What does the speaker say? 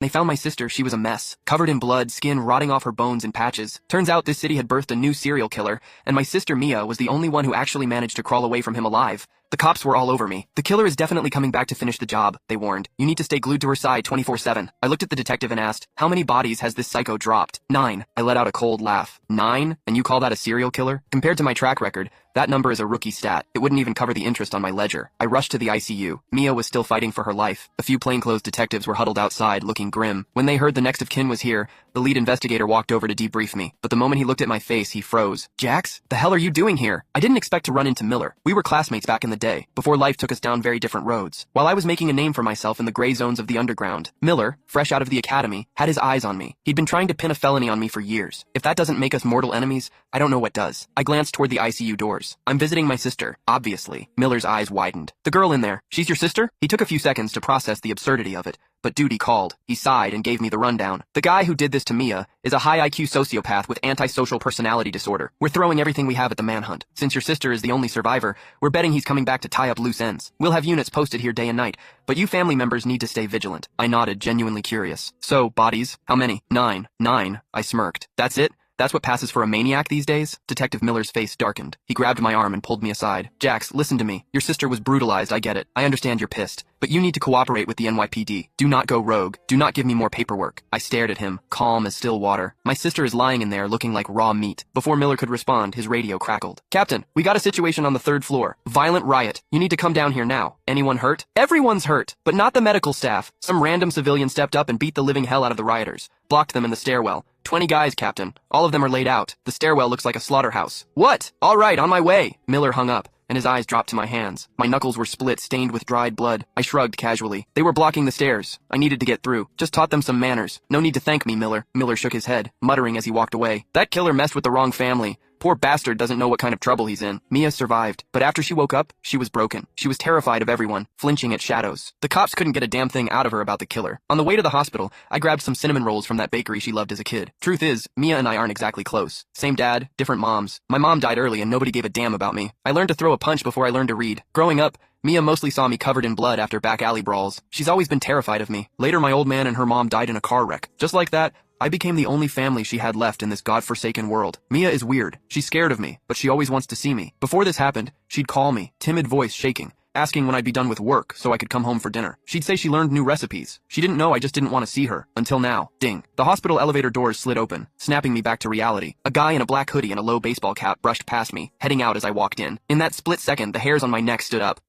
They found my sister. She was a mess, covered in blood, skin rotting off her bones in patches. Turns out this city had birthed a new serial killer, and my sister Mia was the only one who actually managed to crawl away from him alive. The cops were all over me. The killer is definitely coming back to finish the job, they warned. You need to stay glued to her side 24/7. I looked at the detective and asked, how many bodies has this psycho dropped? 9. I let out a cold laugh. 9? And you call that a serial killer? Compared to my track record, that number is a rookie stat. It wouldn't even cover the interest on my ledger. I rushed to the ICU. Mia was still fighting for her life. A few plainclothes detectives were huddled outside, looking grim. When they heard the next of kin was here, the lead investigator walked over to debrief me. But the moment he looked at my face, he froze. Jax, the hell are you doing here? I didn't expect to run into Miller. We were classmates back in the day, before life took us down very different roads. While I was making a name for myself in the gray zones of the underground, Miller, fresh out of the academy, had his eyes on me. He'd been trying to pin a felony on me for years. If that doesn't make us mortal enemies, I don't know what does. I glanced toward the ICU doors. I'm visiting my sister, obviously. Miller's eyes widened. The girl in there, she's your sister? He took a few seconds to process the absurdity of it, but duty called. He sighed and gave me the rundown. The guy who did this to Mia is a high IQ sociopath with antisocial personality disorder. We're throwing everything we have at the manhunt. Since your sister is the only survivor, we're betting he's coming back to tie up loose ends. We'll have units posted here day and night, but you family members need to stay vigilant. I nodded, genuinely curious. So, bodies? How many? 9. 9, I smirked. That's it? That's what passes for a maniac these days? Detective Miller's face darkened. He grabbed my arm and pulled me aside. Jax, listen to me. Your sister was brutalized, I get it. I understand you're pissed. But you need to cooperate with the NYPD. Do not go rogue. Do not give me more paperwork. I stared at him, calm as still water. My sister is lying in there looking like raw meat. Before Miller could respond, his radio crackled. Captain, we got a situation on the 3rd floor. Violent riot. You need to come down here now. Anyone hurt? Everyone's hurt, but not the medical staff. Some random civilian stepped up and beat the living hell out of the rioters. Blocked them in the stairwell. 20 guys, Captain. All of them are laid out. The stairwell looks like a slaughterhouse. What? All right, on my way. Miller hung up, and his eyes dropped to my hands. My knuckles were split, stained with dried blood. I shrugged casually. They were blocking the stairs. I needed to get through. Just taught them some manners. No need to thank me, Miller. Miller shook his head, muttering as he walked away. That killer messed with the wrong family. Poor bastard doesn't know what kind of trouble he's in. Mia survived, but after she woke up, she was broken. She was terrified of everyone, flinching at shadows. The cops couldn't get a damn thing out of her about the killer. On the way to the hospital, I grabbed some cinnamon rolls from that bakery she loved as a kid. Truth is, Mia and I aren't exactly close. Same dad, different moms. My mom died early and nobody gave a damn about me. I learned to throw a punch before I learned to read. Growing up, Mia mostly saw me covered in blood after back alley brawls. She's always been terrified of me. Later, my old man and her mom died in a car wreck. Just like that, I became the only family she had left in this godforsaken world. Mia is weird. She's scared of me, but she always wants to see me. Before this happened, she'd call me, timid voice shaking, asking when I'd be done with work so I could come home for dinner. She'd say she learned new recipes. She didn't know I just didn't want to see her. Until now. Ding. The hospital elevator doors slid open, snapping me back to reality. A guy in a black hoodie and a low baseball cap brushed past me, heading out as I walked in. In that split second, the hairs on my neck stood up.